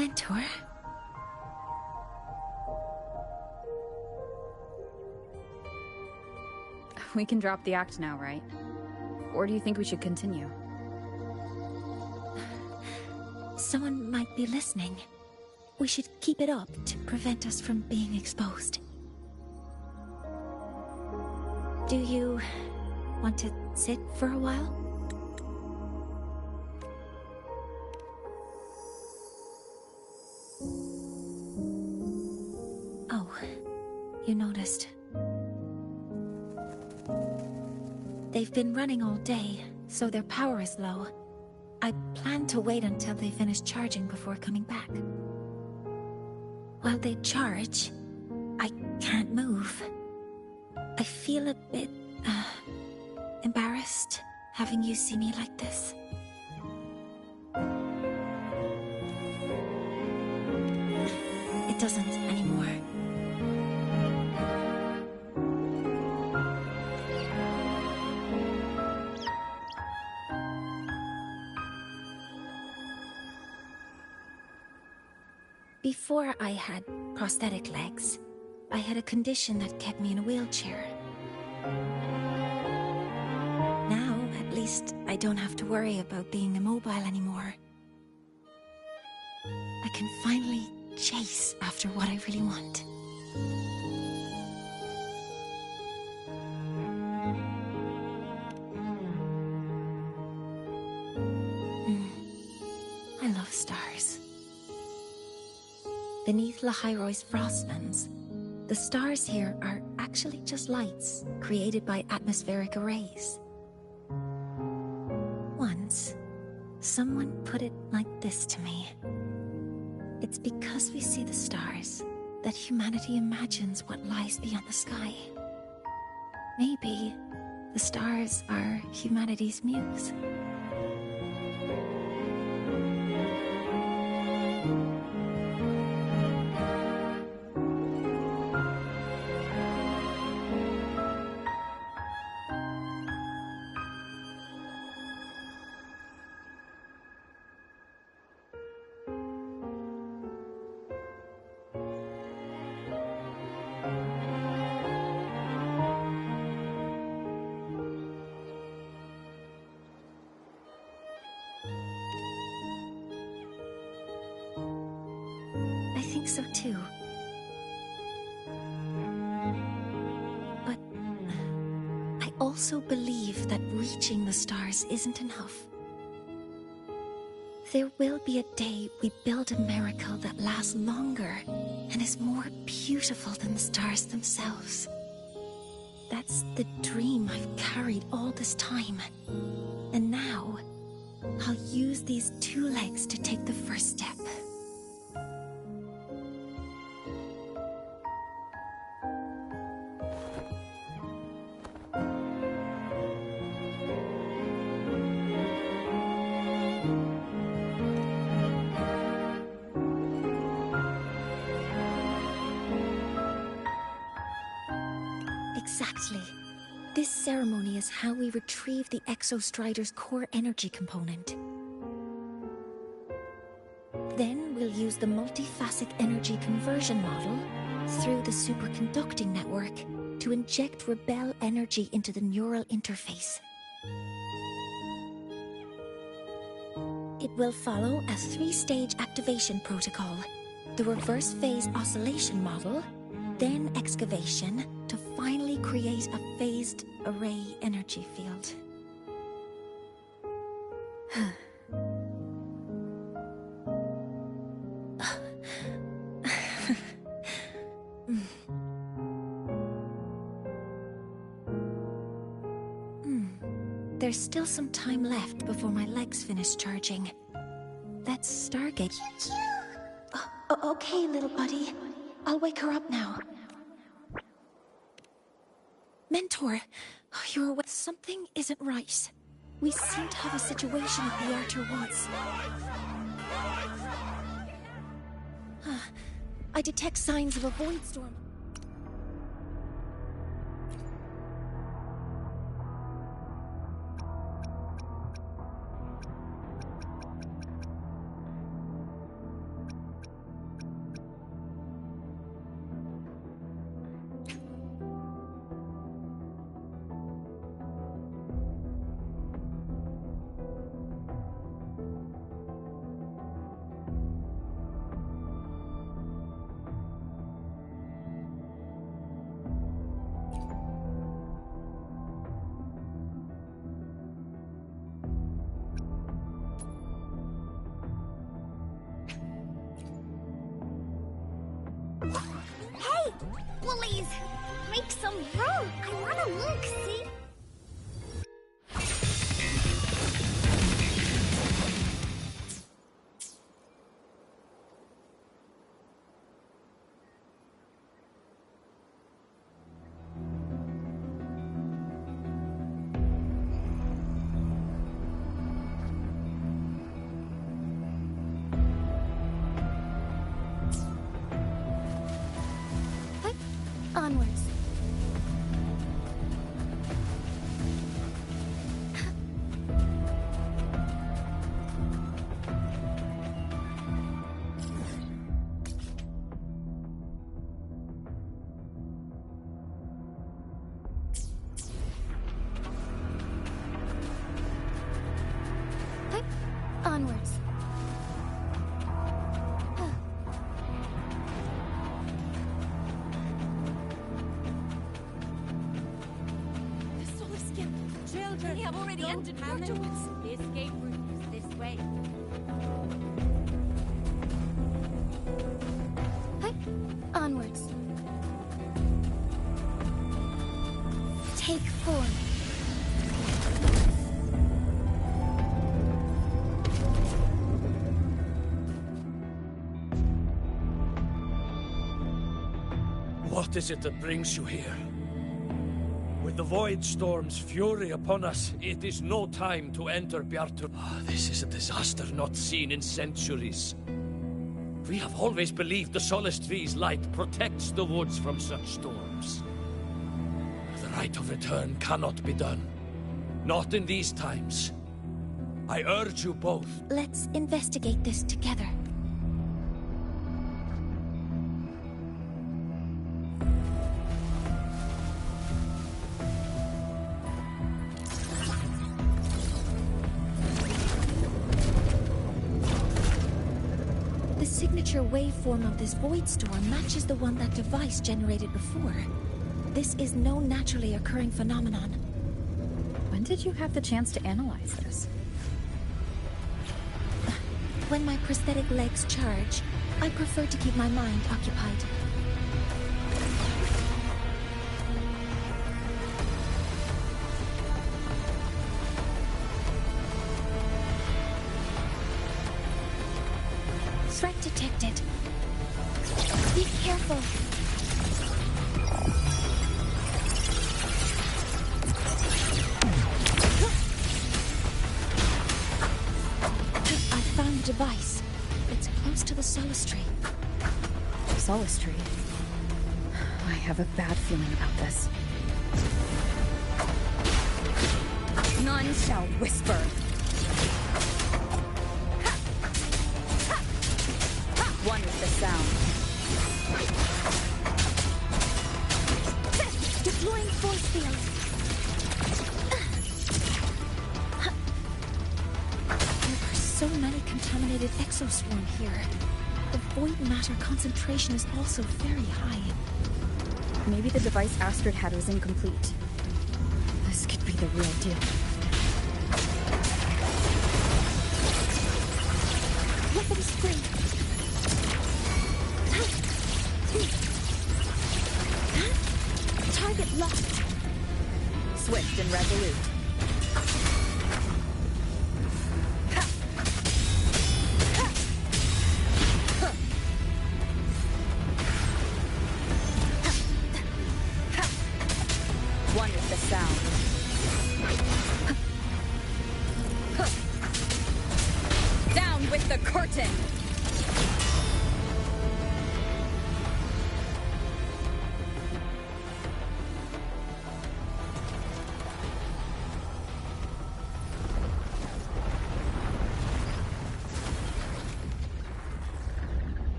Mentor? We can drop the act now, right? Or do you think we should continue? Someone might be listening. We should keep it up to prevent us from being exposed. Do you want to sit for a while? Oh, you noticed. They've been running all day, so their power is low. I plan to wait until they finish charging before coming back. While they charge, I can't move. I feel a bit, embarrassed having you see me like this. It doesn't anymore. Before I had prosthetic legs, I had a condition that kept me in a wheelchair. Now, at least, I don't have to worry about being immobile anymore. I can finally chase after what I really want. I love stars. Beneath Lahairoi's frostlands, the stars here are actually just lights created by atmospheric arrays. Once, someone put it like this to me. It's because we see the stars that humanity imagines what lies beyond the sky. Maybe the stars are humanity's muse. I think so too. But I also believe that reaching the stars isn't enough. There will be a day we build a miracle that lasts longer and is more beautiful than the stars themselves. That's the dream I've carried all this time. And now, I'll use these two legs to take the first step. Exactly. This ceremony is how we retrieve the Exostrider's core energy component. Then we'll use the multiphasic energy conversion model through the superconducting network to inject rebel energy into the neural interface. It will follow a 3-stage activation protocol: the reverse phase oscillation model, then excavation, to finally create a phased array energy field. There's still some time left before my legs finish charging. That's Stargate. Okay, little buddy. I'll wake her up now. Mentor, you're aware something isn't right. We seem to have a situation at the Outer Woods. I detect signs of a void storm. Woolies! Make some room! I wanna look, see? Onwards. Onwards. Children, They have already entered panic. Portugal. The escape route is this way. Onwards. Take form. What is it that brings you here? With the Void Storm's fury upon us, it is no time to enter Bjartur. This is a disaster not seen in centuries. We have always believed the Solace Tree's light protects the woods from such storms. The rite of return cannot be done. Not in these times. I urge you both. Let's investigate this together. The signature waveform of this void storm matches the one that device generated before. This is no naturally occurring phenomenon. When did you have the chance to analyze this? When my prosthetic legs charge, I prefer to keep my mind occupied. Threat detected. Be careful. I found a device. It's close to the Solace Tree. Solace Tree. I have a bad feeling about this. None shall whisper. One with the sound. Deploying force field. There are so many contaminated exoswarm here. The void matter concentration is also very high. Maybe the device Astrid had was incomplete. This could be the real deal. Weapon spring. Target locked. Swift and resolute. One with the sound. Down with the curtain!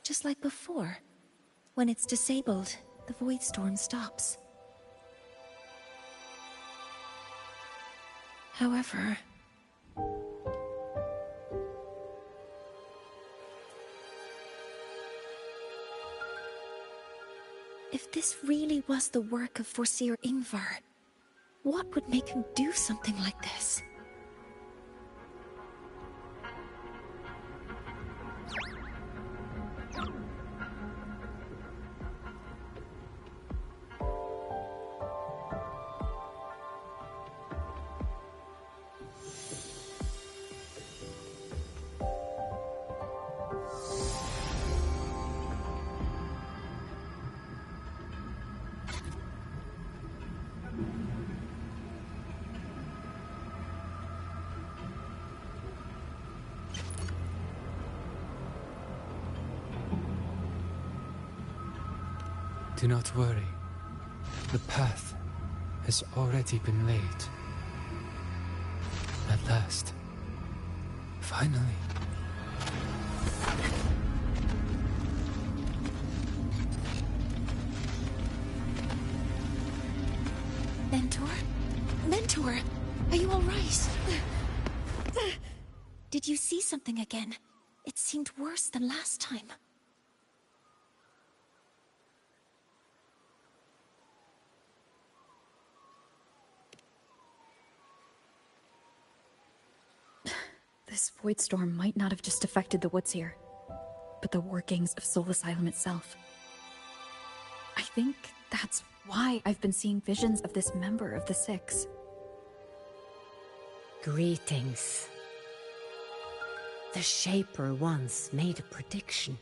Just like before. When it's disabled, the void storm stops. However... if this really was the work of Foreseer Ingvar, what would make him do something like this? Do not worry. The path has already been laid. At last. Finally. Mentor? Mentor! Are you alright? Did you see something again? It seemed worse than last time. This void storm might not have just affected the woods here, but the workings of Soul Asylum itself. I think that's why I've been seeing visions of this member of the Six. Greetings. The Shaper once made a prediction.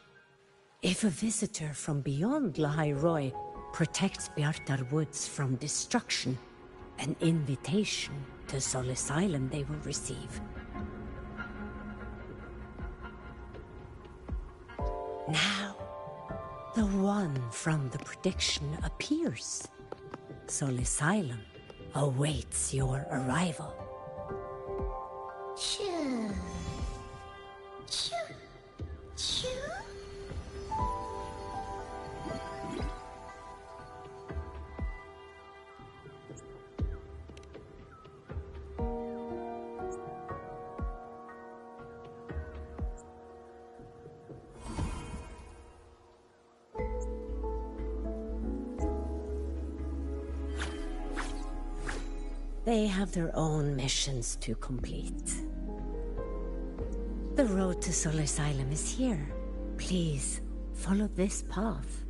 If a visitor from beyond Lahai Roy protects Bjartar Woods from destruction, an invitation to Soul Asylum they will receive. Now, the one from the prediction appears. Soul Asylum awaits your arrival. Choo. Choo. Choo. They have their own missions to complete. The road to Soul Asylum is here. Please, follow this path.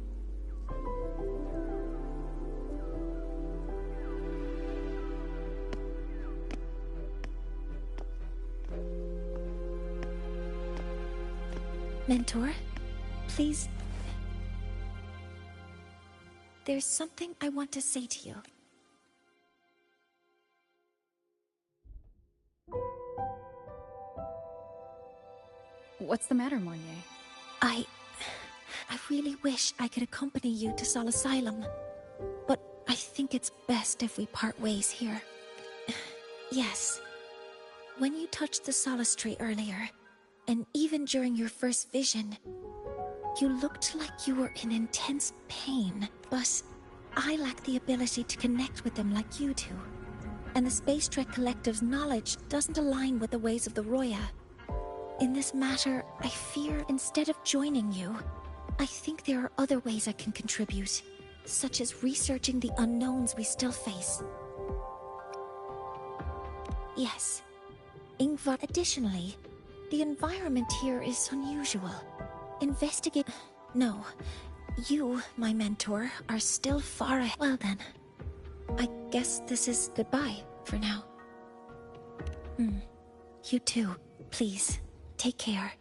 Mentor, please. There's something I want to say to you. What's the matter, Mornier? I really wish I could accompany you to Soul Asylum, but I think it's best if we part ways here. Yes. When you touched the Solace Tree earlier, and even during your first vision, you looked like you were in intense pain, but I lack the ability to connect with them like you do. And the Space Trek Collective's knowledge doesn't align with the ways of the Roya. In this matter, I fear instead of joining you, I think there are other ways I can contribute, such as researching the unknowns we still face. Yes. Ingvar, additionally, the environment here is unusual. Investigate... No. You, my mentor, are still far ahead. Well then, I guess this is goodbye for now. You too, please. Take care.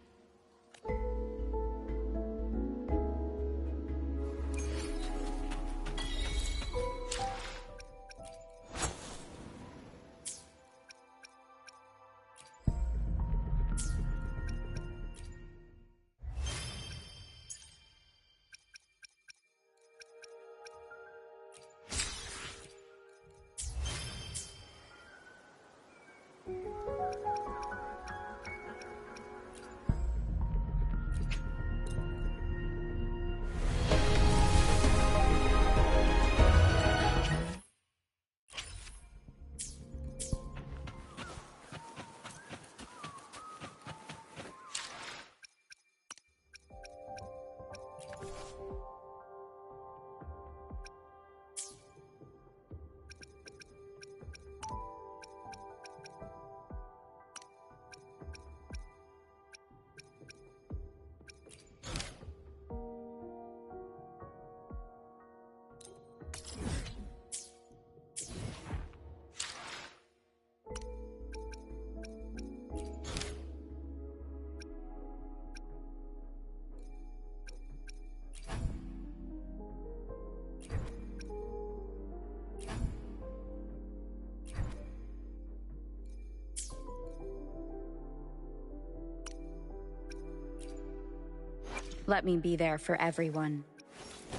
Let me be there for everyone.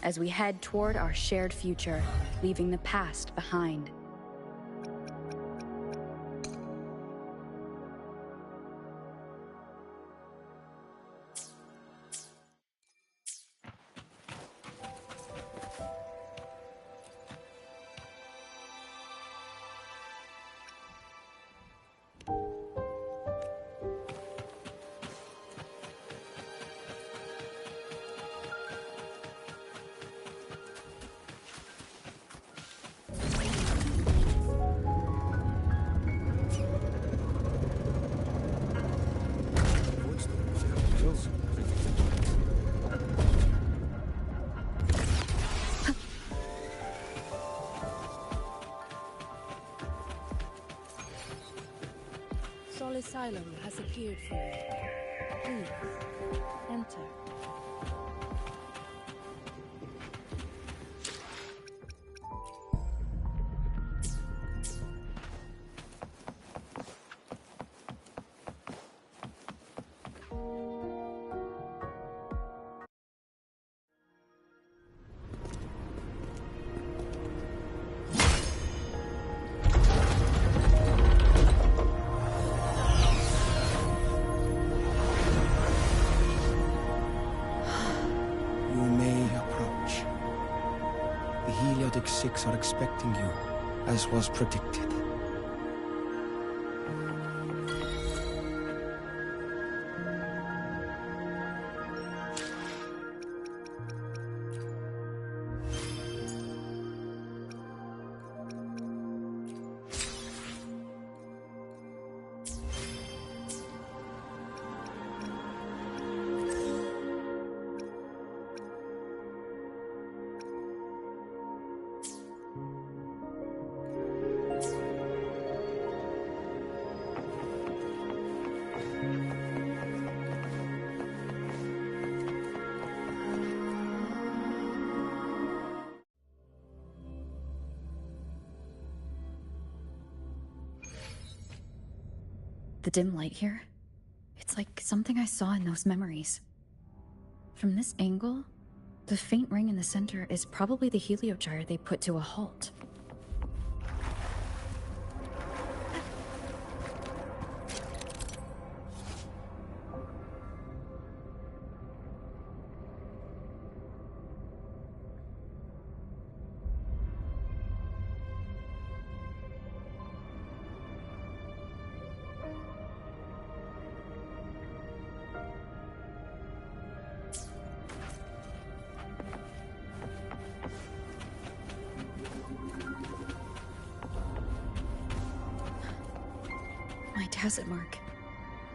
as we head toward our shared future, leaving the past behind. Asylum has appeared for you. Please, enter. Six are expecting you, as was predicted. The dim light here, it's like something I saw in those memories. From this angle, the faint ring in the center is probably the heliogyre they put to a halt. My tacit mark.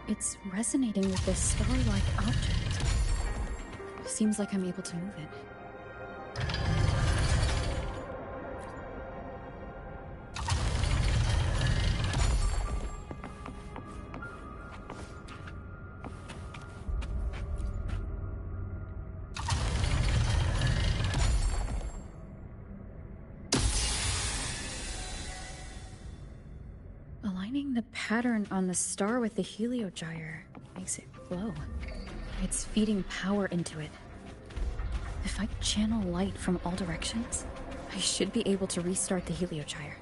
It's resonating with this star-like object. Seems like I'm able to move it. Aligning the pattern on the star with the heliogyre makes it glow. It's feeding power into it. If I channel light from all directions, I should be able to restart the heliogyre.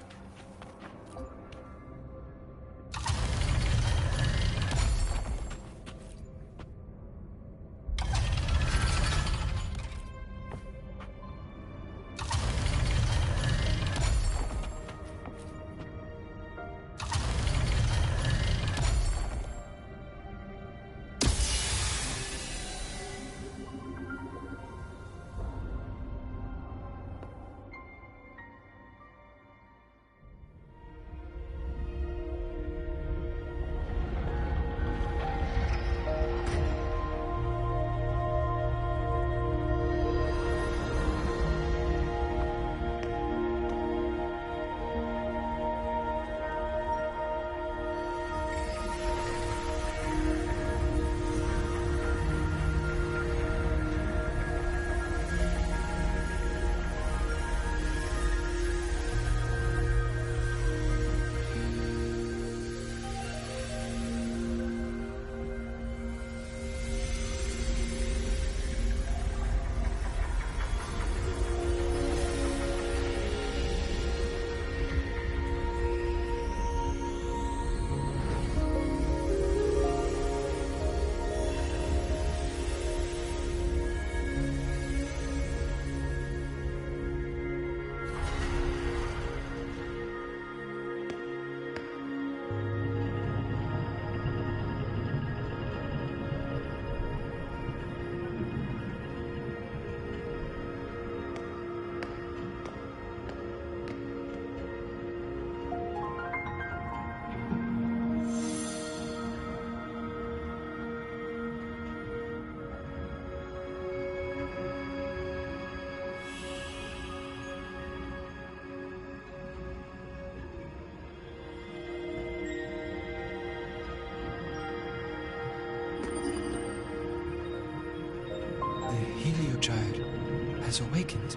has awakened.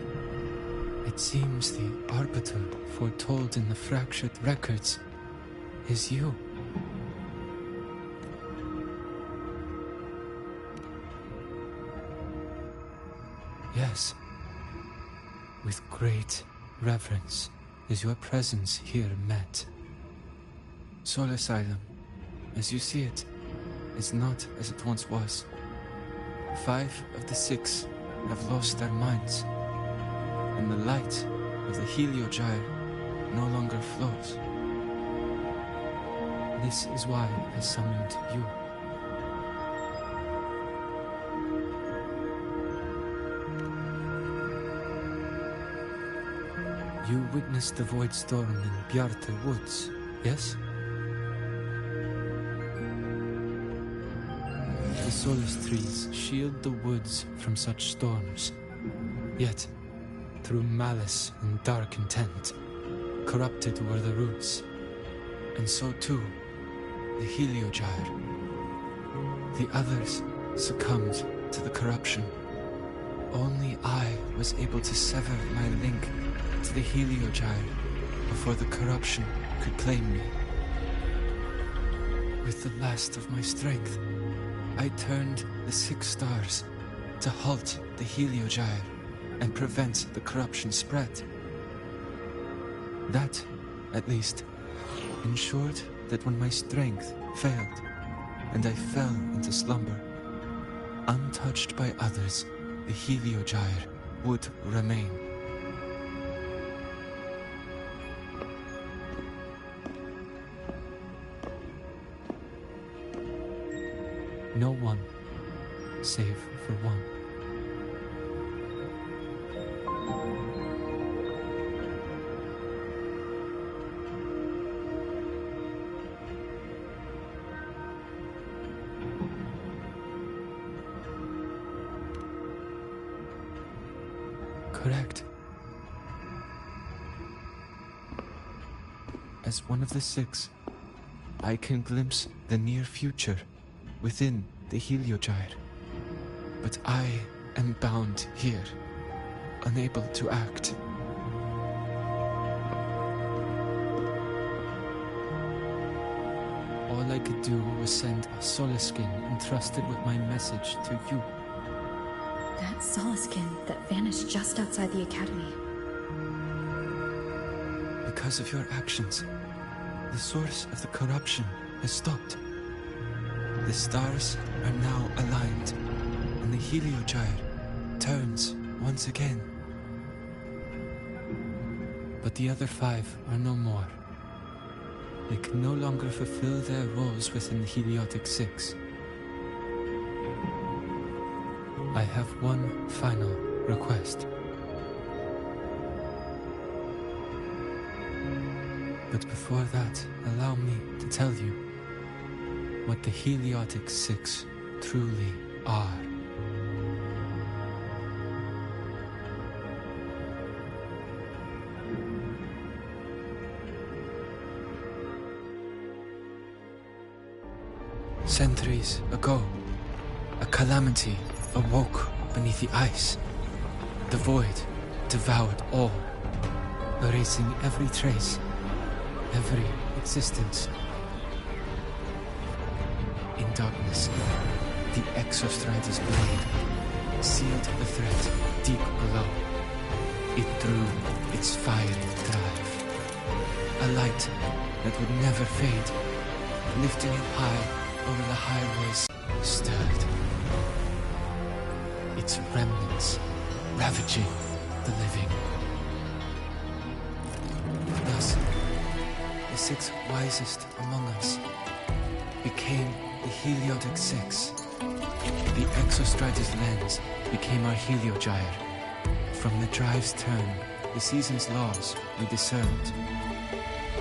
It seems the arbiter foretold in the fractured records is you. Yes. With great reverence is your presence here met. Soul Asylum, as you see it, is not as it once was. 5 of the 6 have lost their minds, and the light of the Heliogyre no longer flows. This is why I summoned you. You witnessed the void storm in Bjartar Woods, yes? The solace trees shield the woods from such storms. Yet, through malice and dark intent, corrupted were the roots. And so too, the Heliogyre. The others succumbed to the corruption. Only I was able to sever my link to the Heliogyre before the corruption could claim me. With the last of my strength, I turned the 6 stars to halt the Heliogyre and prevent the corruption spread. That, at least, ensured that when my strength failed and I fell into slumber, untouched by others, the Heliogyre would remain. No one, save for one. Correct. As one of the 6, I can glimpse the near future within the Heliogyre. But I am bound here, unable to act. All I could do was send a Solaskin entrusted with my message to you. That Solaskin that vanished just outside the academy. Because of your actions, the source of the corruption has stopped. The stars are now aligned, and the Heliogyre turns once again. But the other 5 are no more. They can no longer fulfill their roles within the Heliotic 6. I have one final request. But before that, allow me to tell you what the Heliotic 6 truly are. Centuries ago, a calamity awoke beneath the ice. The void devoured all, erasing every trace, every existence. In darkness, the Exostrider's blade sealed the threat deep below. It drew its fiery drive, a light that would never fade, lifting it high over the highways stirred. Its remnants ravaging the living. Thus, the 6 wisest among us became the Heliotic 6. The Exostrider's lens became our Heliogyre. From the drive's turn, the season's laws we discerned.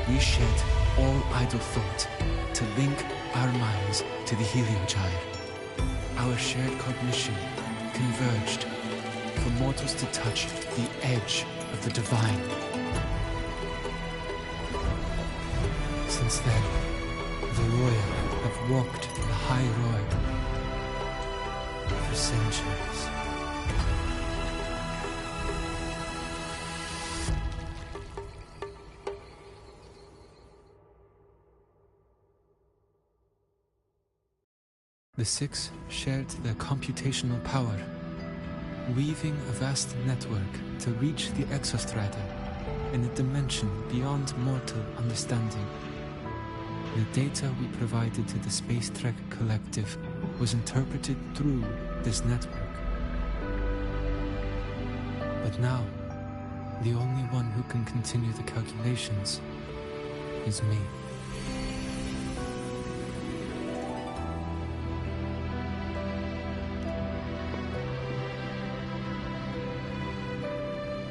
We shed all idle thought to link our minds to the Heliogyre. Our shared cognition converged for mortals to touch the edge of the divine. Since then, the royal have walked the high road for centuries. The Six shared their computational power, weaving a vast network to reach the exostrata in a dimension beyond mortal understanding. The data we provided to the Space Trek Collective was interpreted through this network. But now, the only one who can continue the calculations is me.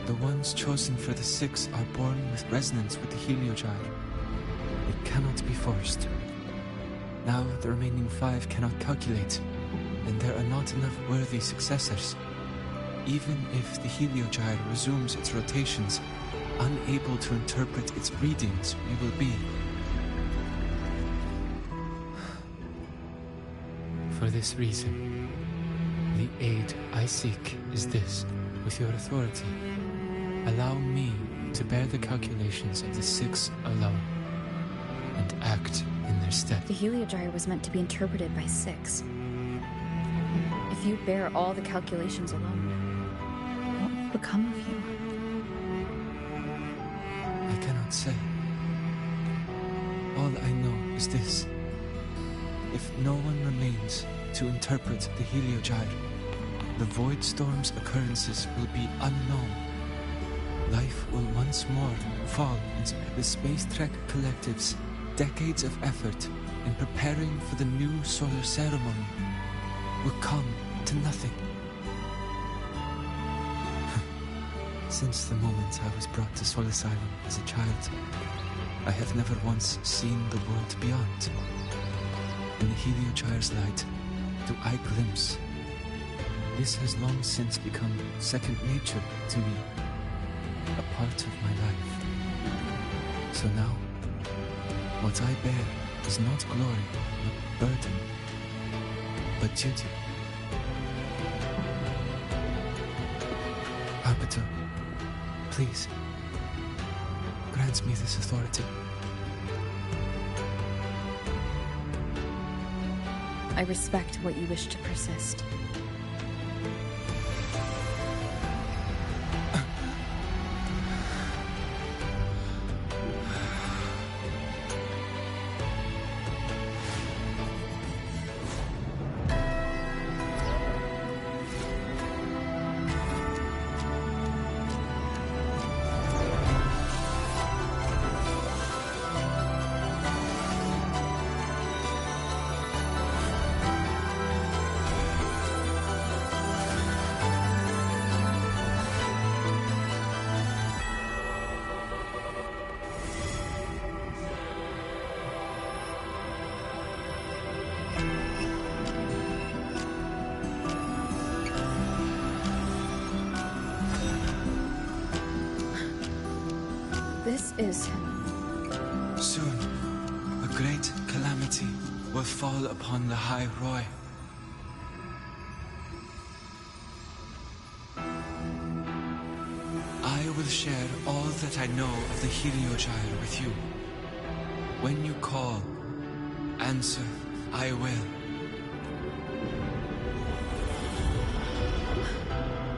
The ones chosen for the Six are born with resonance with the Heliogyre. It cannot be forced. Now the remaining 5 cannot calculate, and there are not enough worthy successors. Even if the Heliogyre resumes its rotations, unable to interpret its readings, we will be. For this reason, the aid I seek is this. With your authority, allow me to bear the calculations of the Six alone, and act in their stead. The Heliogyre was meant to be interpreted by Six. If you bear all the calculations alone, what will become of you? I cannot say. All I know is this. If no one remains to interpret the Heliogyre, the Void Storm's occurrences will be unknown. Life will once more fall into the Space Trek Collective's decades of effort in preparing for the new solar ceremony will come to nothing. Since the moment I was brought to Sol Asylum as a child, I have never once seen the world beyond. In the Heliogyre's light, do I glimpse. This has long since become second nature to me, a part of my life. So now, what I bear is not glory, not burden, but duty. Arbiter, please, grant me this authority. I respect what you wish to persist. This is... Soon, a great calamity will fall upon the High Roy. I will share all that I know of the Heliogyre with you. When you call, answer, I will.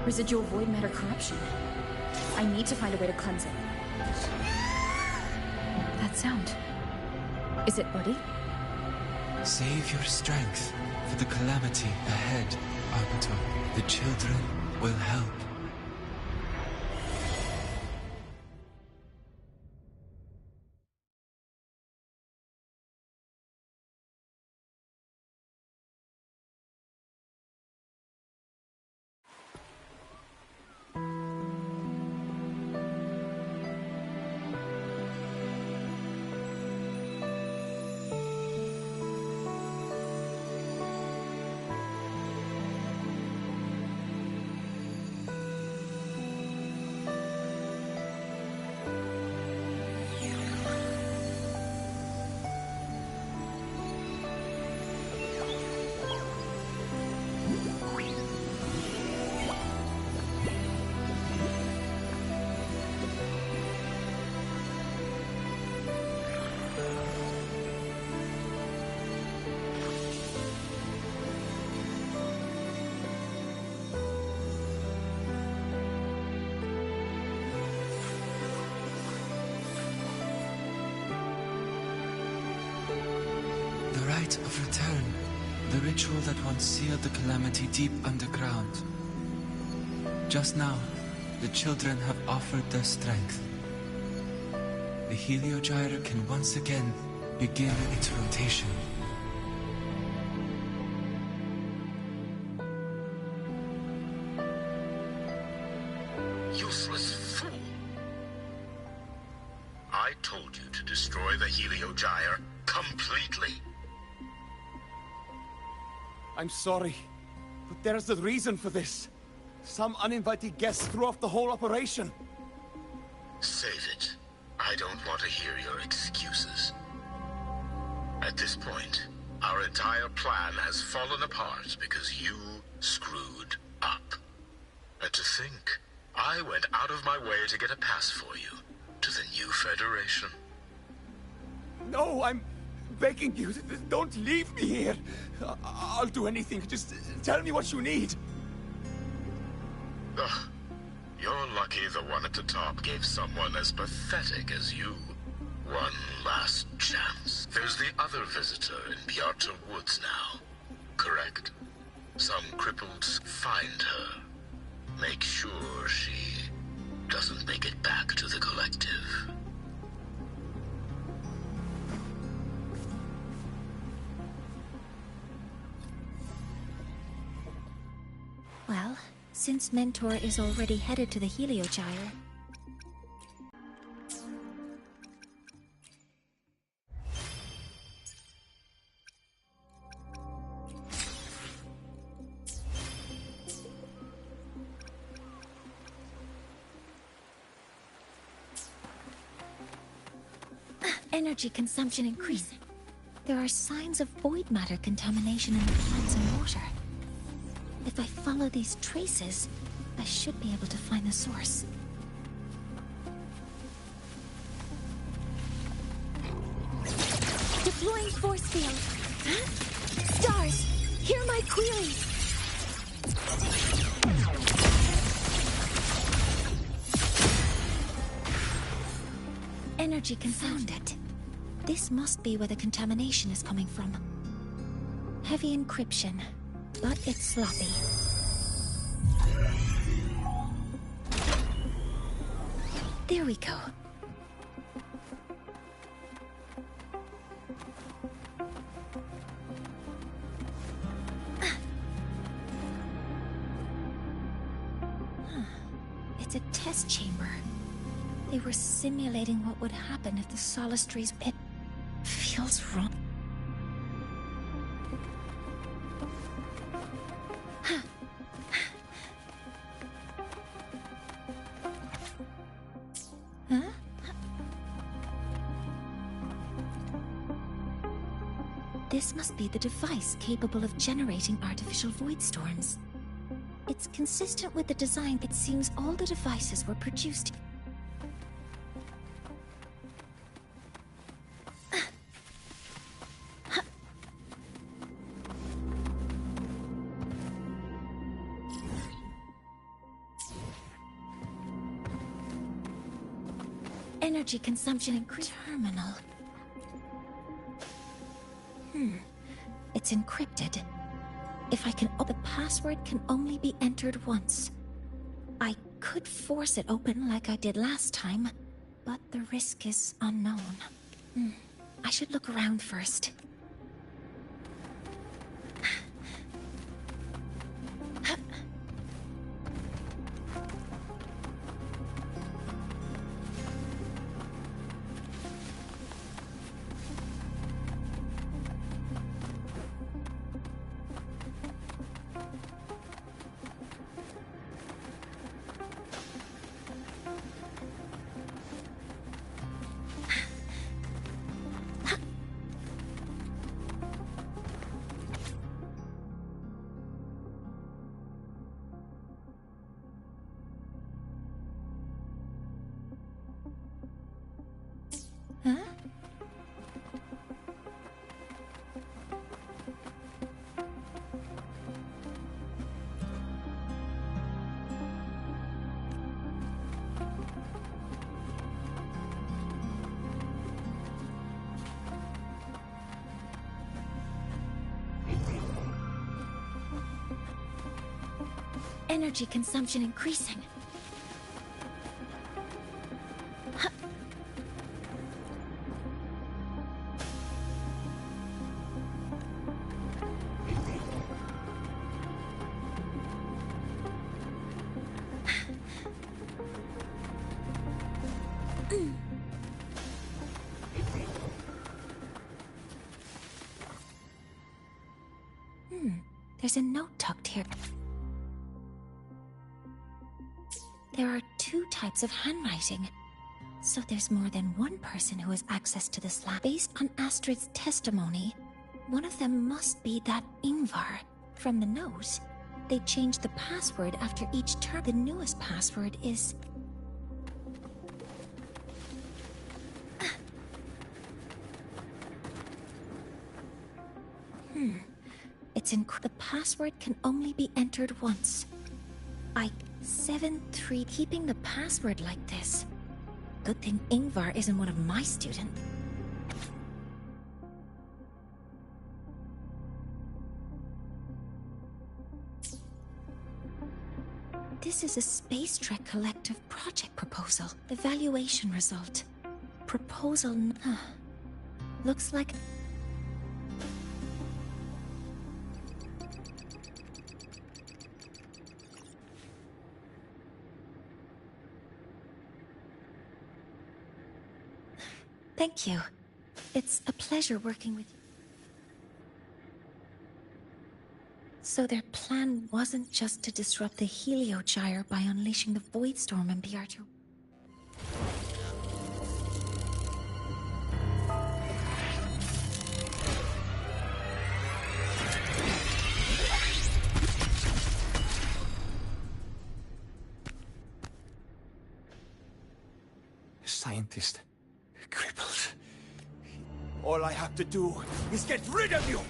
residual void matter corruption. I need to find a way to cleanse it. That sound. Is it Buddy? Save your strength for the calamity ahead, Arbiter. The children will help. ritual that once sealed the calamity deep underground. Just now, the children have offered their strength. The Heliogyre can once again begin its rotation. Useless fool! I told you to destroy the Heliogyre completely. I'm sorry, but there's a reason for this. Some uninvited guests threw off the whole operation. Save it. I don't want to hear your excuses. At this point, our entire plan has fallen apart because you screwed up. And to think, I went out of my way to get a pass for you to the new Federation. No, I'm begging you, don't leave me here. I'll do anything, just tell me what you need. Ugh. You're lucky the one at the top gave someone as pathetic as you one last chance. There's the other visitor in Bjartar Woods now, correct? Some cripples find her. Make sure she doesn't make it back to the collective. Well, since Mentor is already headed to the Heliogyre, energy consumption increasing. There are signs of void matter contamination in the plants and water. If I follow these traces, I should be able to find the source. Deploying force field. Huh? Stars, hear my query. Energy confounded. This must be where the contamination is coming from. Heavy encryption, but it's sloppy. There we go. It's a test chamber. They were simulating what would happen if the Solistries... It feels wrong. This must be the device capable of generating artificial void storms. It's consistent with the design. It seems all the devices were produced. Energy consumption increased. Terminal. It's encrypted. If I can... the password can only be entered once. I could force it open like I did last time, but the risk is unknown. I should look around first. energy consumption increasing. There's a note tucked here. There are 2 types of handwriting. So there's more than one person who has access to this lab. Based on Astrid's testimony, one of them must be that Ingvar. From the note, they changed the password after each term. The newest password is... The password can only be entered once. 73. Keeping the password like this. Good thing Ingvar isn't one of my students. This is a Space Trek Collective project proposal. Evaluation result. Proposal... Looks like... Thank you. It's a pleasure working with you. So their plan wasn't just to disrupt the Heliogyre by unleashing the Void Storm and Bjartur. Scientist. Crippled. All I have to do is get rid of you!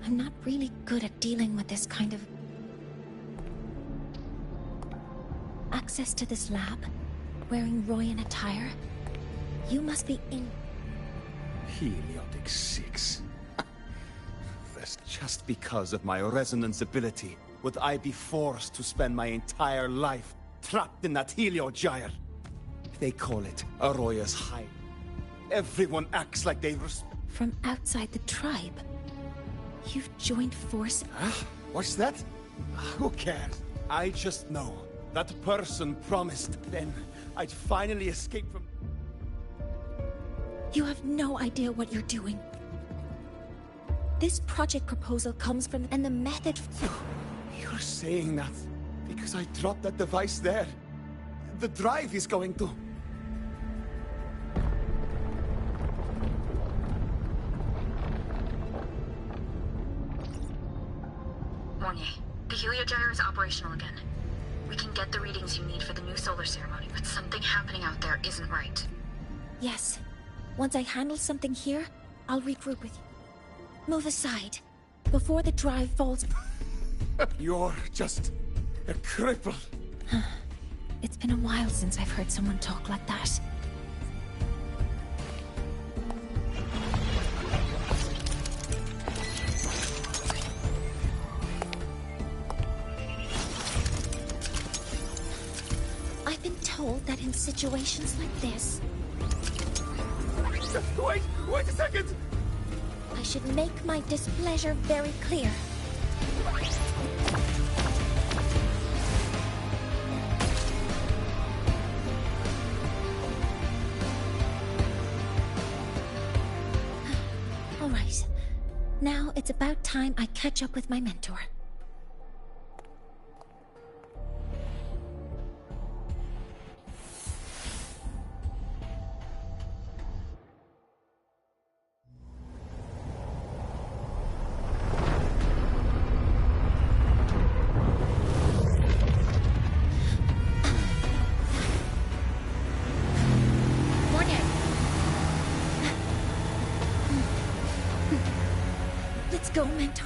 I'm not really good at dealing with this kind of... Access to this lab, wearing Royan attire. You must be in... Heliotic 6. That's just because of my resonance ability. Would I be forced to spend my entire life trapped in that Heliogyre? They call it Aroya's Hide. Everyone acts like they From outside the tribe. You've joined forces. Huh? What's that? Who cares? I just know that person promised then I'd finally escape from... You have no idea what you're doing. This project proposal comes from... and the method... You're saying that because I dropped that device there. The drive is going to... Mornier, the Heliogyre is operational again. We can get the readings you need for the new solar ceremony, but something happening out there isn't right. Yes. Once I handle something here, I'll regroup with you. Move aside, before the drive falls... You're just a cripple. It's been a while since I've heard someone talk like that. I've been told that in situations like this... Wait a second! I should make my displeasure very clear. All right. Now it's about time I catch up with my mentor. Let's go, mentor.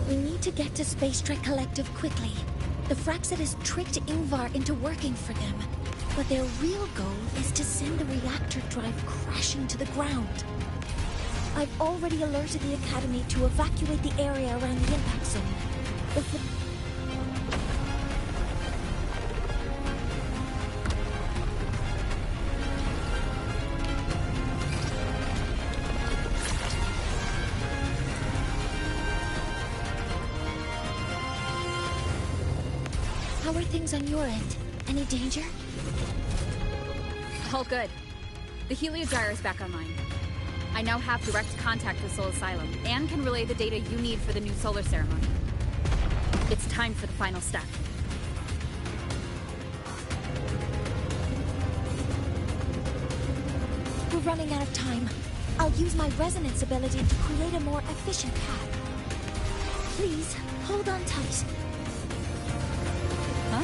We need to get to Space Trek Collective quickly. The Fraxidus tricked Ingvar into working for them, but their real goal is to send the reactor drive crashing to the ground. I've already alerted the Academy to evacuate the area around the impact zone. How are things on your end? Any danger? All good. The Heliogyre is back online. I now have direct contact with Sol Asylum, and can relay the data you need for the new solar ceremony. It's time for the final step. We're running out of time. I'll use my resonance ability to create a more efficient path. Please, hold on tight. Huh?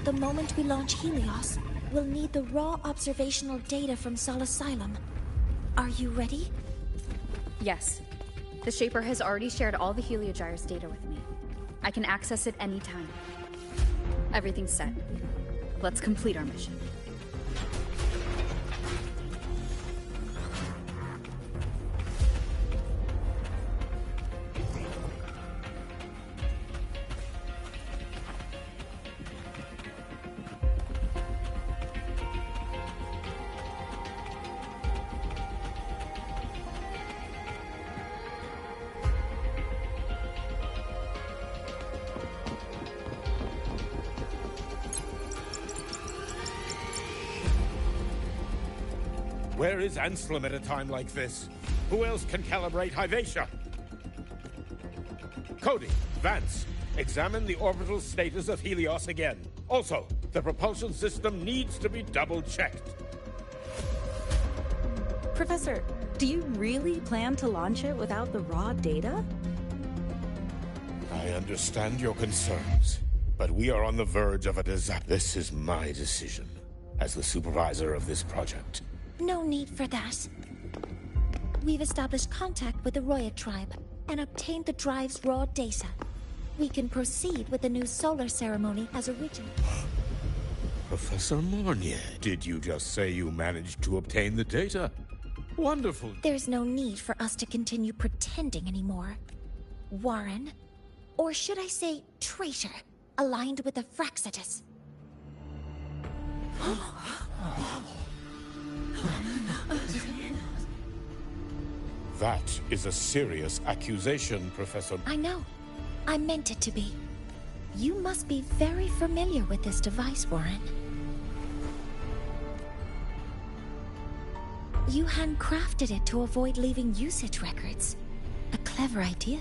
The moment we launch Helios, we'll need the raw observational data from Sol Asylum. Are you ready? Yes. The Shaper has already shared all the Heliogyre's data with me. I can access it anytime. Everything's set. Let's complete our mission. Where is Anselm at a time like this? Who else can calibrate Hyvatia? Cody, Vance, examine the orbital status of Helios again. Also, the propulsion system needs to be double-checked. Professor, do you really plan to launch it without the raw data? I understand your concerns, but we are on the verge of a disaster. This is my decision, as the supervisor of this project. No need for that. We've established contact with the Roya tribe and obtained the drive's raw data. We can proceed with the new solar ceremony as original. Professor Mornier, did you just say you managed to obtain the data? Wonderful. There's no need for us to continue pretending anymore. Warren, or should I say traitor, aligned with the Fraxidus. That is a serious accusation, Professor. I know. I meant it to be. You must be very familiar with this device, Warren. You handcrafted it to avoid leaving usage records. A clever idea.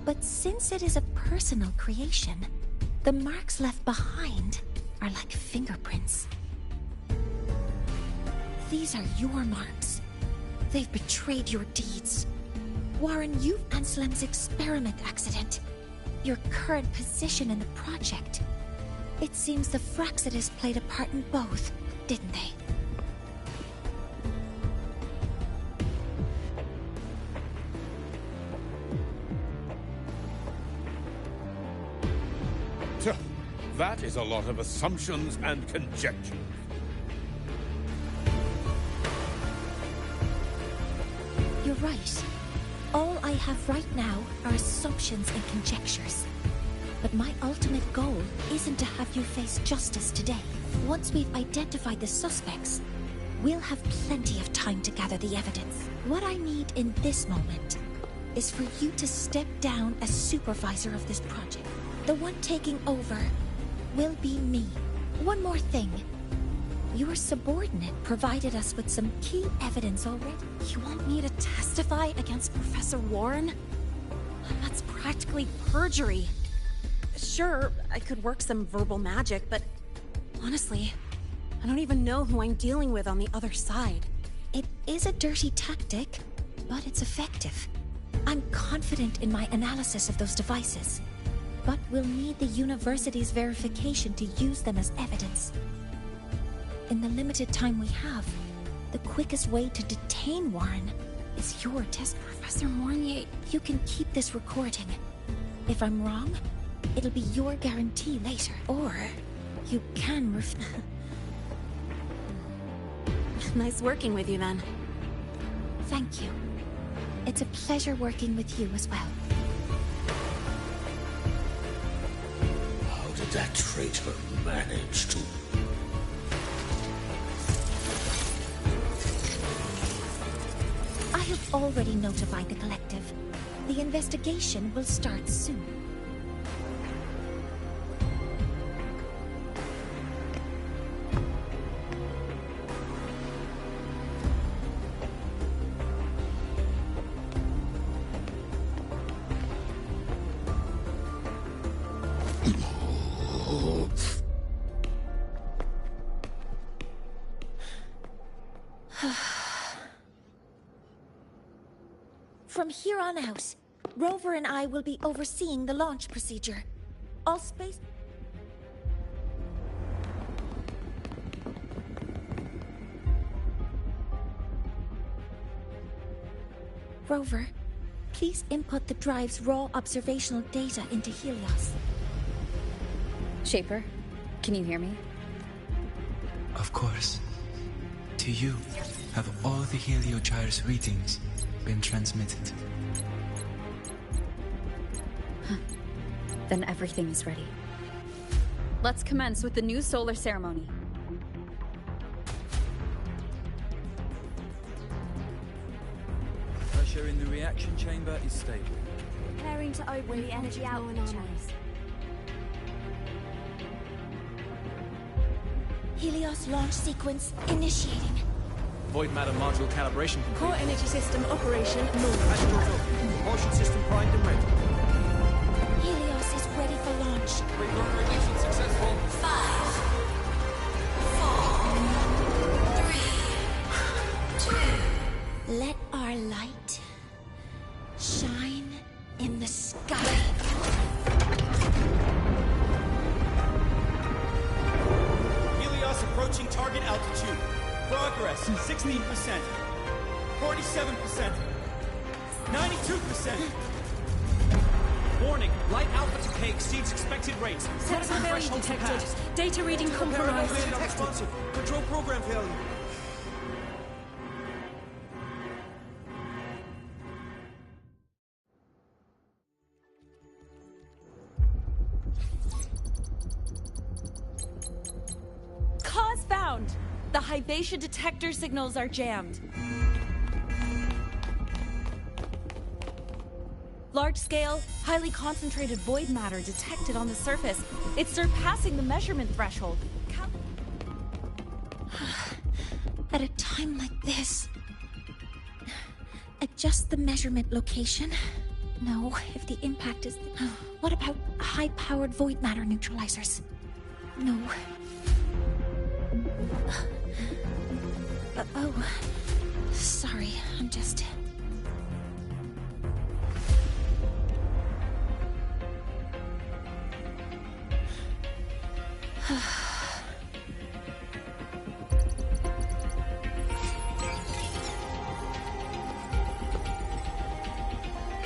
But since it is a personal creation, the marks left behind are like fingerprints. These are your marks. They've betrayed your deeds. Warren, you've Anselm's experiment accident. Your current position in the project. It seems the Fraxidus played a part in both, didn't they? That is a lot of assumptions and conjecture. You're right. All I have right now are assumptions and conjectures. But my ultimate goal isn't to have you face justice today. Once we've identified the suspects, we'll have plenty of time to gather the evidence. What I need in this moment is for you to step down as supervisor of this project. The one taking over will be me. One more thing. Your subordinate provided us with some key evidence already. You want me to testify against Professor Warren? That's practically perjury. Sure, I could work some verbal magic, but honestly, I don't even know who I'm dealing with on the other side. It is a dirty tactic, but it's effective. I'm confident in my analysis of those devices, but we'll need the university's verification to use them as evidence. In the limited time we have, the quickest way to detain Warren is your test. Professor Mornier, you can keep this recording. If I'm wrong, it'll be your guarantee later. Or you can Nice working with you then. Thank you. It's a pleasure working with you as well. How did that traitor manage to... I have already notified the collective. The investigation will start soon. From here on out, Rover and I will be overseeing the launch procedure. All space... Rover, please input the drive's raw observational data into Helios. Shaper, can you hear me? Of course. To you, have all the Heliogyre's readings been transmitted? Then everything is ready. Let's commence with the new solar ceremony. Pressure in the reaction chamber is stable. Preparing to open the energy output channels. Helios launch sequence initiating. Void matter module calibration complete. Core energy system operation normal. Passenger propulsion system primed and ready. Helios is ready for launch. Reprogrammation successful. 5, 4, 3, 2. Let our light shine in the sky. Helios approaching target altitude. Progress 16%, 47%, 92%. Warning, light alpha decay exceeds expected rates. Sensor failure detected. Data reading compromised. Responsive. Control program failure. Cause found! The Hyvatia detector signals are jammed. Large-scale, highly concentrated void matter detected on the surface. It's surpassing the measurement threshold. At a time like this, adjust the measurement location. No, if the impact is... What about high-powered void matter neutralizers? No. Oh, sorry, I'm just...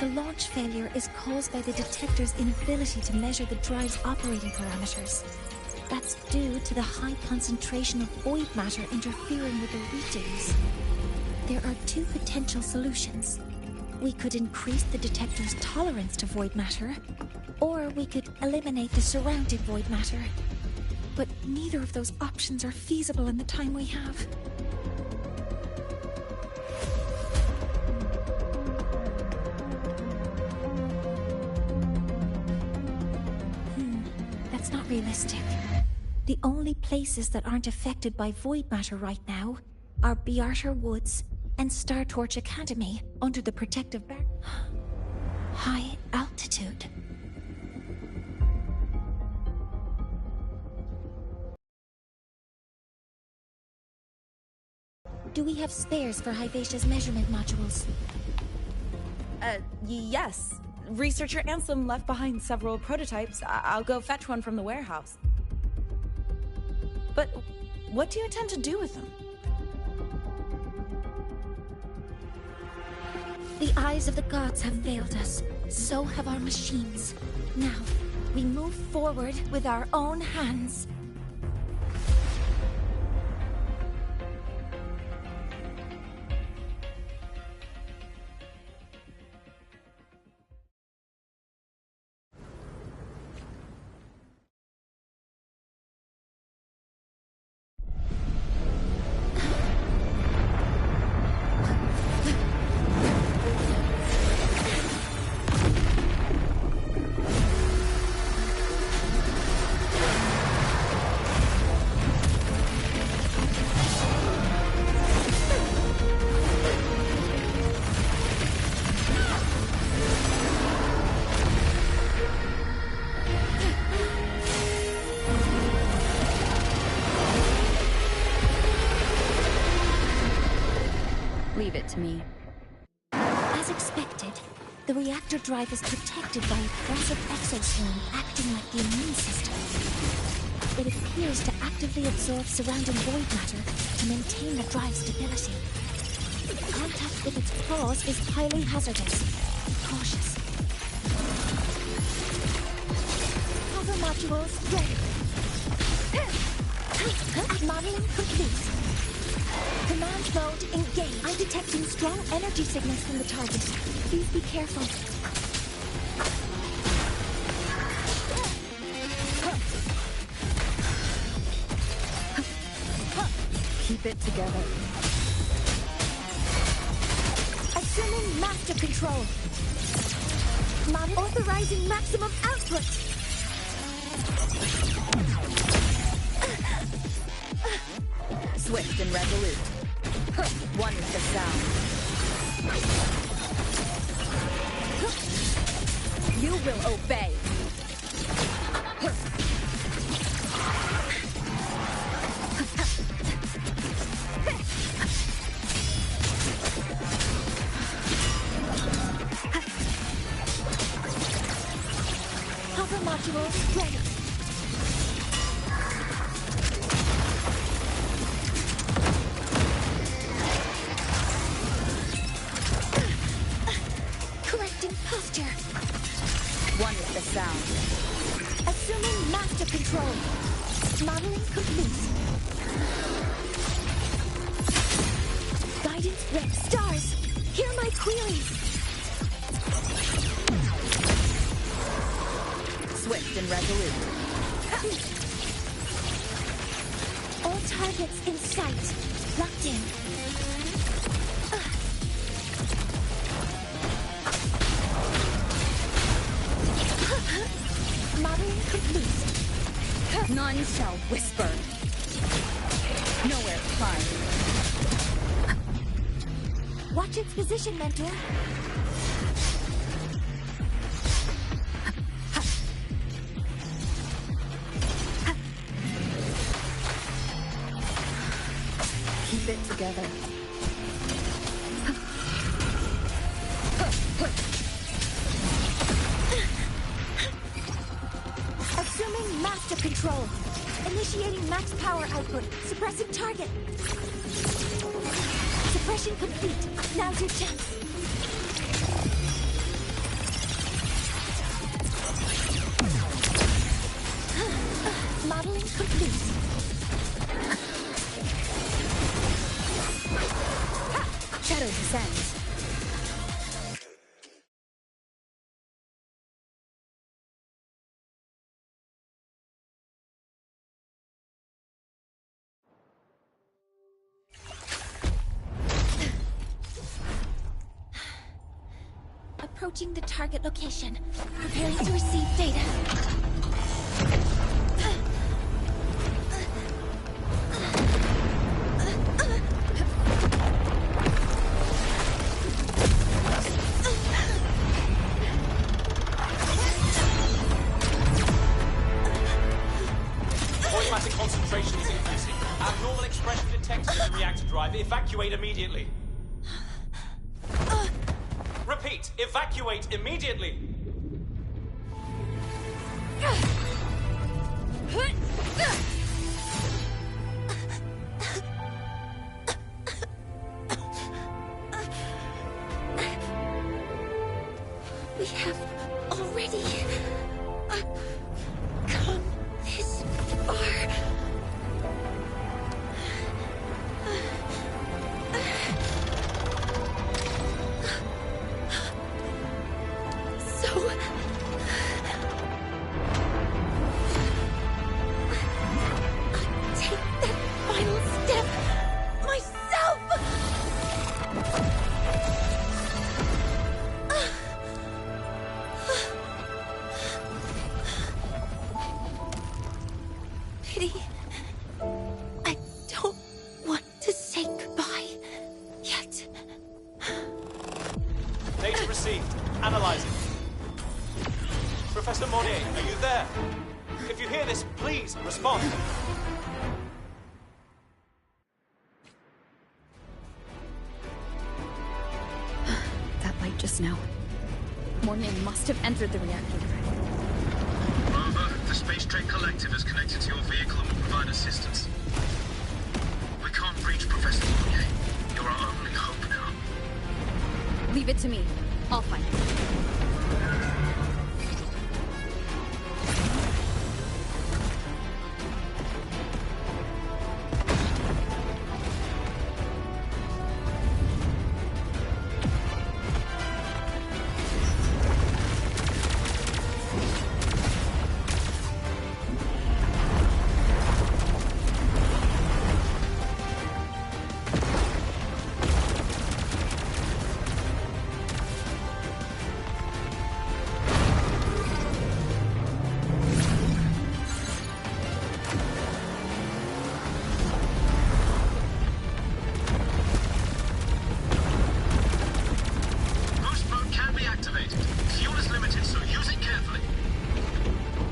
The launch failure is caused by the detector's inability to measure the drive's operating parameters. That's due to the high concentration of void matter interfering with the readings. There are two potential solutions. We could increase the detector's tolerance to void matter, Or we could eliminate the surrounding void matter. But neither of those options are feasible in the time we have. That's not realistic. The only places that aren't affected by void matter right now are Bearter Woods and Star Torch Academy under the protective high altitude. Do we have spares for Hyvatia's measurement modules? Yes. Researcher Ansem left behind several prototypes. I'll go fetch one from the warehouse. But what do you intend to do with them? The eyes of the gods have failed us. So have our machines. Now, we move forward with our own hands. Leave it to me. As expected, the reactor drive is protected by a aggressive exoswarm acting like the immune system. It appears to actively absorb surrounding void matter to maintain the drive stability. Contact with its claws is highly hazardous. Be cautious. Cover modules ready. Modeling complete. Command mode engaged. I'm detecting strong energy signals from the target. Please be careful. Keep it together. Assuming master control. Authorizing maximum output. Swift and resolute. One with the sound. You will obey. Hover module ready. One with the sound. Assuming master control. Modeling complete. Guidance red stars. Hear my queries. Swift and resolute. All targets in sight. Locked in. Modeling complete. None shall whisper. Nowhere to hide. Watch its position, Mentor. Keep it together. Assuming master control. Initiating max power output. Suppressing target. Suppression complete. Now's your chance. Modeling complete. Shadow descends. approaching the target location. Preparing to receive data. Automatic concentration is increasing. Abnormal expression detected in the reactor drive. Evacuate immediately. Repeat, evacuate immediately. We have already come this far. So I'll take that final step myself. Pity. I don't want to say goodbye yet. Data received. Analyze it. Professor Monnier, are you there? If you hear this, please respond. That light just now. Mornier must have entered the reactor drive. Rover, the Space Trade Collective is connected to your vehicle and will provide assistance. We can't reach Professor Monnier. You're our only hope now. Leave it to me. I'll find it.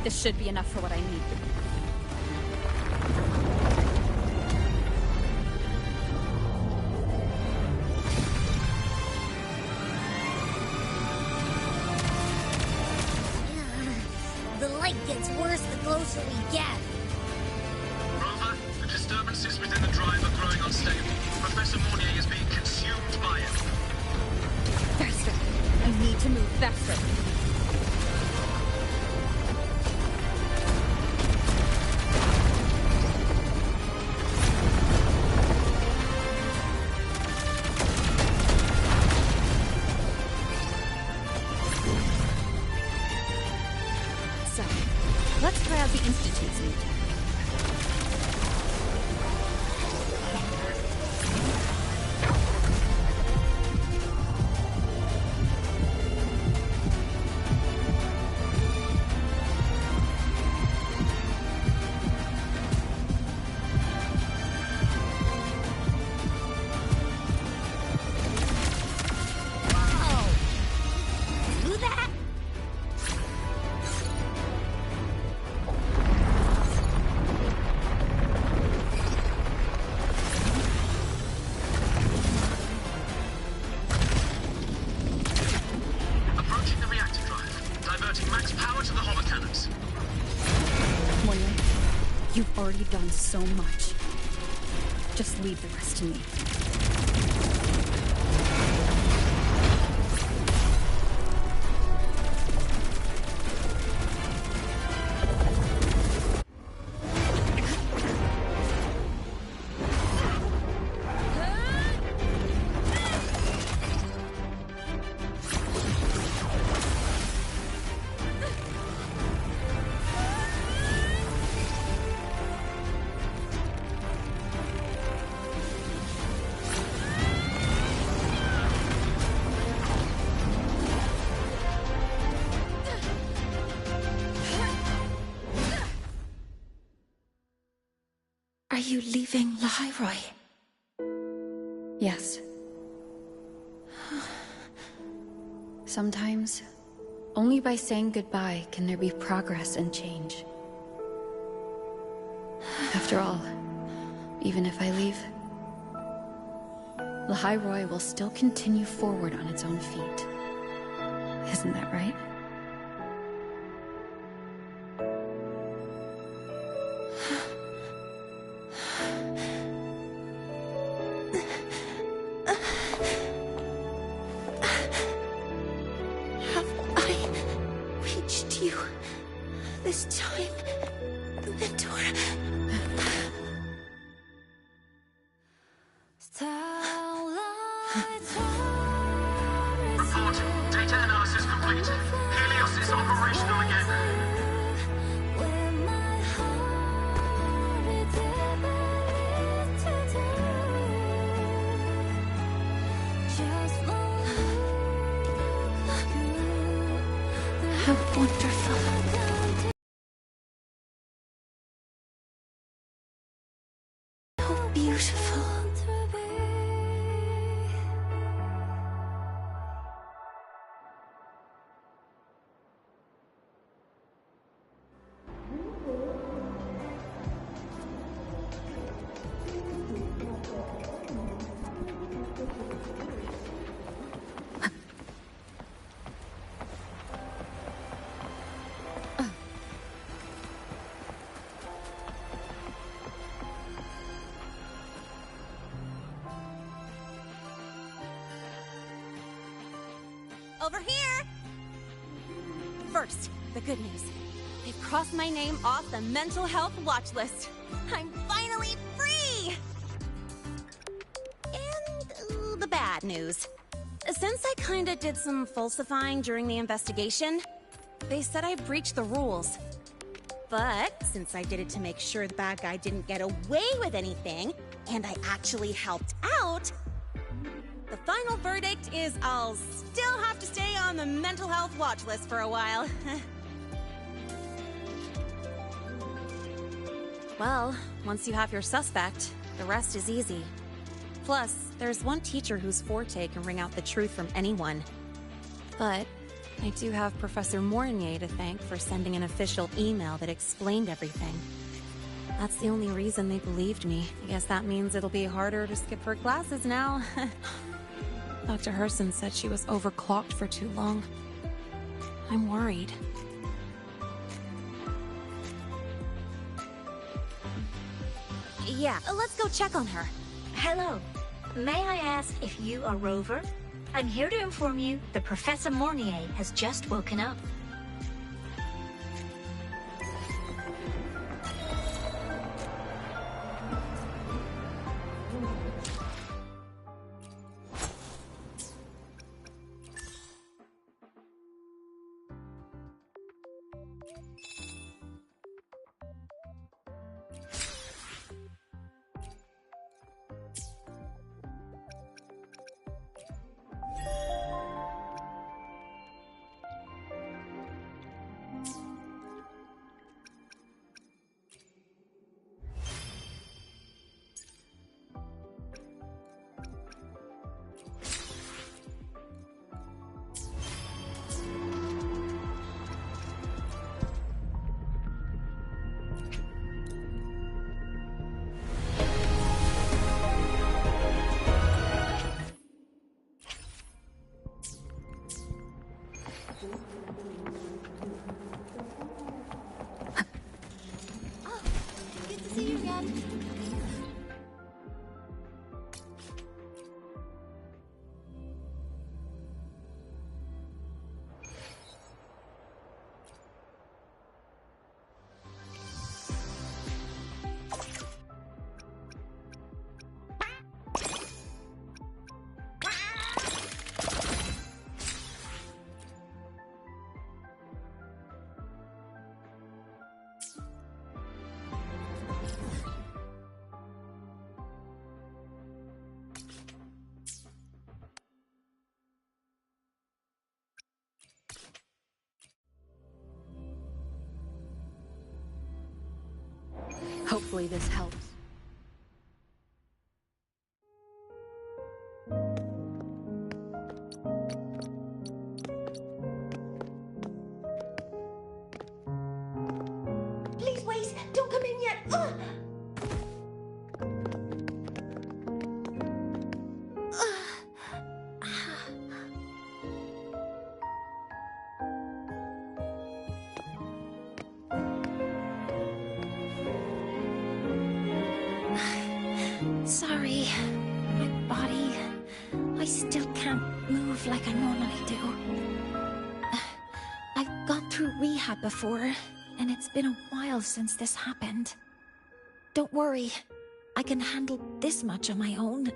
This should be enough for what I need. The light gets worse the closer we get. Rover, the disturbances within the drive are growing unstable. Professor Monnier is being consumed by it. Faster. I need to move faster. So, let's try out the Institute's new tech. Do that? Approaching the reactor drive, diverting max power to the holocannons. Mornier, you've already done so much. Just leave the rest to me. Are you leaving Lahairoi? Yes. Sometimes, only by saying goodbye can there be progress and change. After all, even if I leave, Lahairoi will still continue forward on its own feet. Isn't that right? This time, Mentor. Report. Data analysis complete. Helios is operational again. How wonderful. Beautiful. Over here! First, the good news. They've crossed my name off the mental health watch list. I'm finally free! And the bad news. Since I kinda did some falsifying during the investigation, they said I breached the rules. But since I did it to make sure the bad guy didn't get away with anything, and I actually helped out, the final verdict is I'll still have to stay on the mental health watch list for a while. Well, once you have your suspect, the rest is easy. Plus, there's one teacher whose forte can wring out the truth from anyone. But I do have Professor Mornier to thank for sending an official email that explained everything. That's the only reason they believed me. I guess that means it'll be harder to skip her classes now. Dr. Herson said she was overclocked for too long. I'm worried. Yeah, let's go check on her. Hello. May I ask if you are Rover? I'm here to inform you that Professor Mornier has just woken up. Hopefully this helps. Sorry. My body... I still can't move like I normally do. I've gone through rehab before, and it's been a while since this happened. Don't worry. I can handle this much on my own.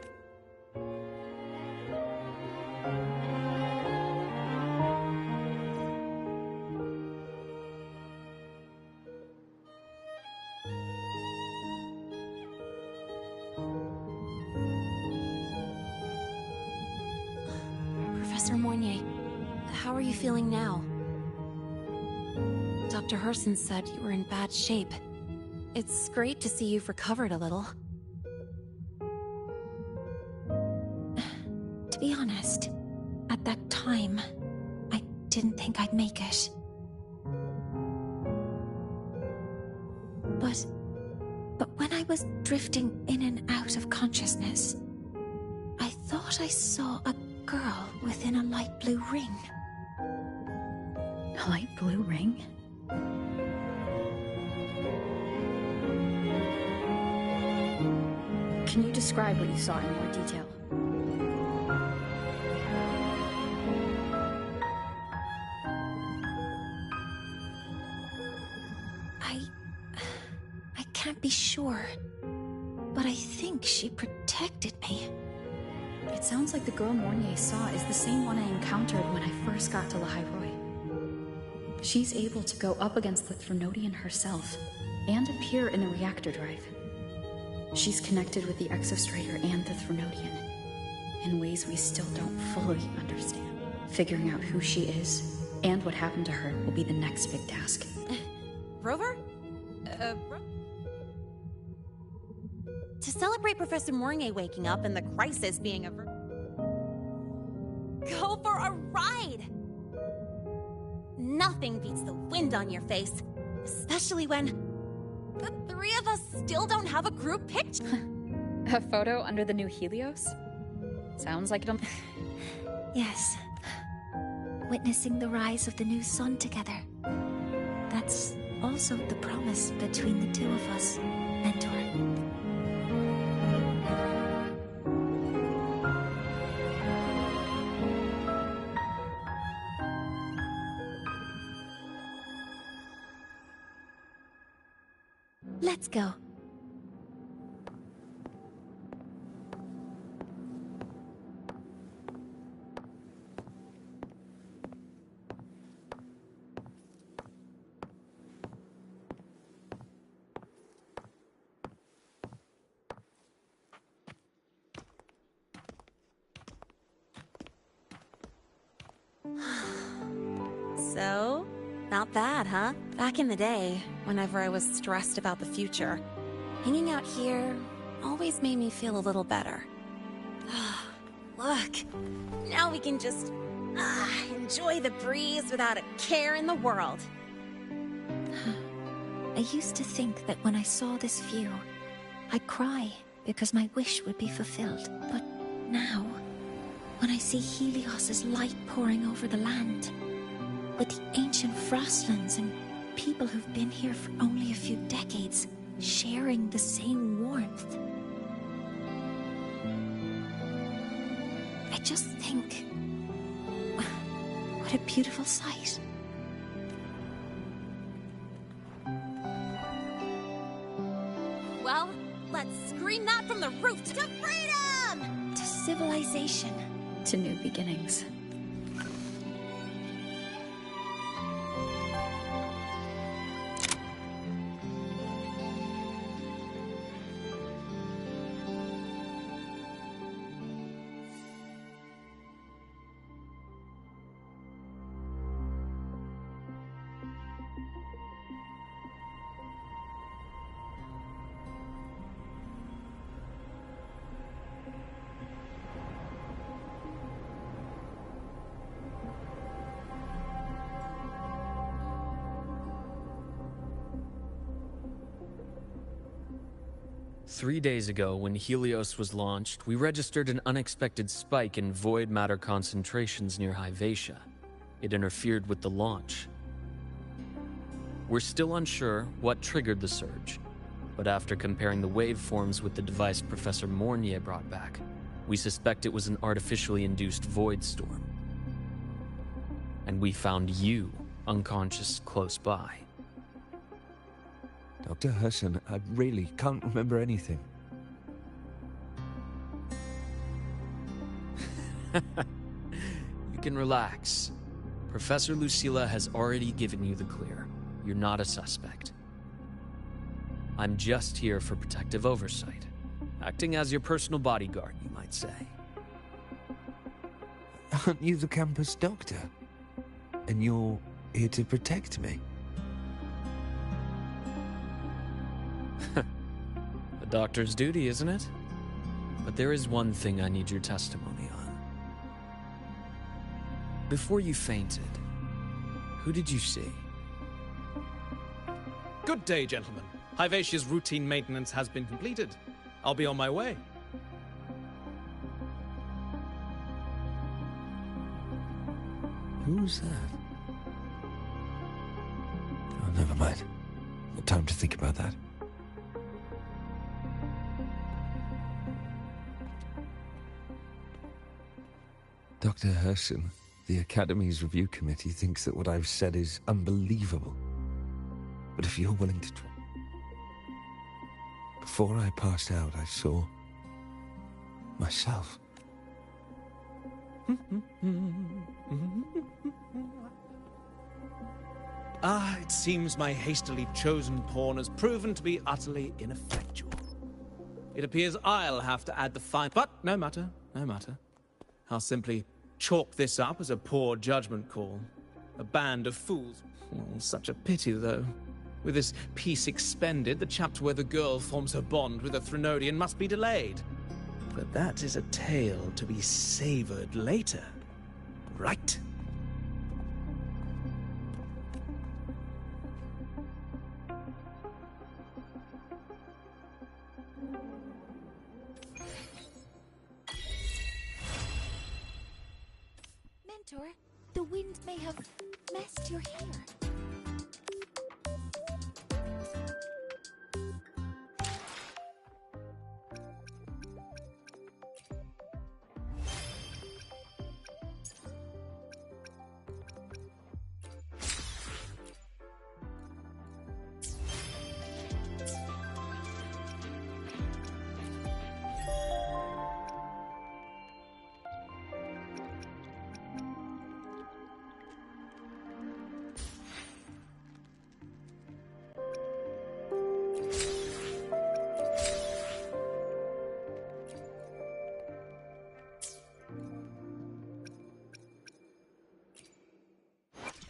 Professor Moynier, how are you feeling now? Dr. Herson said you were in bad shape. It's great to see you've recovered a little. To be honest, at that time, I didn't think I'd make it. But when I was drifting in and out of consciousness, I thought I saw a girl within a light blue ring. A light blue ring? Can you describe what you saw in more detail? I can't be sure, but I think she protected me. It sounds like the girl Mournier saw is the same one I encountered when I first got to Lahairoi. She's able to go up against the Threnodian herself, and appear in the reactor drive. She's connected with the Exostrator and the Threnodian, in ways we still don't fully understand. Figuring out who she is, and what happened to her, will be the next big task. Rover? To celebrate Professor Mournier waking up and the crisis being averted, go for a ride! Nothing beats the wind on your face, especially when the three of us still don't have a group picture. A photo under the new Helios? Sounds like it'll... Yes. Witnessing the rise of the new sun together. That's also the promise between the two of us, Mentor. Let's go. So, not bad, huh? Back in the day, whenever I was stressed about the future, hanging out here always made me feel a little better. Look, now we can just enjoy the breeze without a care in the world. I used to think that when I saw this view, I'd cry because my wish would be fulfilled. But now, when I see Helios's light pouring over the land, with the ancient frostlands and people who've been here for only a few decades, sharing the same warmth, I just think, what a beautiful sight. Well, let's scream that from the roof to freedom! To civilization. To new beginnings. 3 days ago, when Helios was launched, we registered an unexpected spike in void matter concentrations near Hyvatia. It interfered with the launch. We're still unsure what triggered the surge, but after comparing the waveforms with the device Professor Mornier brought back, we suspect it was an artificially induced void storm. And we found you unconscious close by. Dr. Herson, I really can't remember anything. You can relax. Professor Lucilla has already given you the clear. You're not a suspect. I'm just here for protective oversight, acting as your personal bodyguard, you might say. Aren't you the campus doctor? And you're here to protect me? The doctor's duty, isn't it? But there is one thing I need your testimony on. Before you fainted, who did you see? Good day, gentlemen. Hyvatia's routine maintenance has been completed. I'll be on my way. Who's that? Oh, never mind. No time to think about that. Dr. Herson, the Academy's review committee thinks that what I've said is unbelievable. But if you're willing to try... Before I passed out, I saw... myself. It seems my hastily chosen pawn has proven to be utterly ineffectual. It appears I'll have to add the fine... But no matter, no matter. I'll simply chalk this up as a poor judgment call. A band of fools. Oh, such a pity, though. With this peace expended, the chapter where the girl forms her bond with a Threnodian must be delayed. But that is a tale to be savored later. Right? Mentor, the wind may have messed your hair.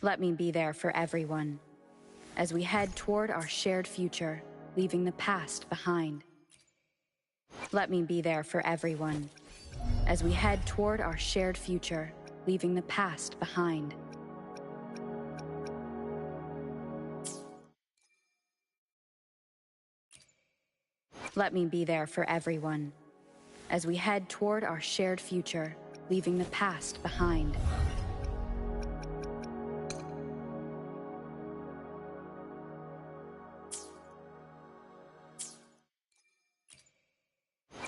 Let me be there for everyone, as we head toward our shared future, leaving the past behind. Let me be there for everyone, as we head toward our shared future, leaving the past behind. Let me be there for everyone, as we head toward our shared future, leaving the past behind.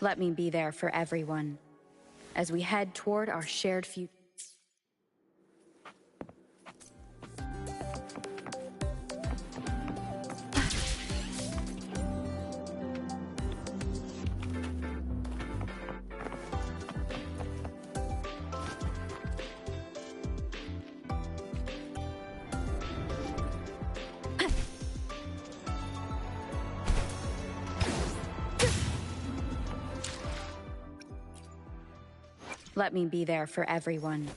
Let me be there for everyone, as we head toward our shared future. Let me be there for everyone,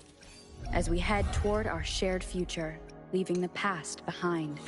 as we head toward our shared future, leaving the past behind.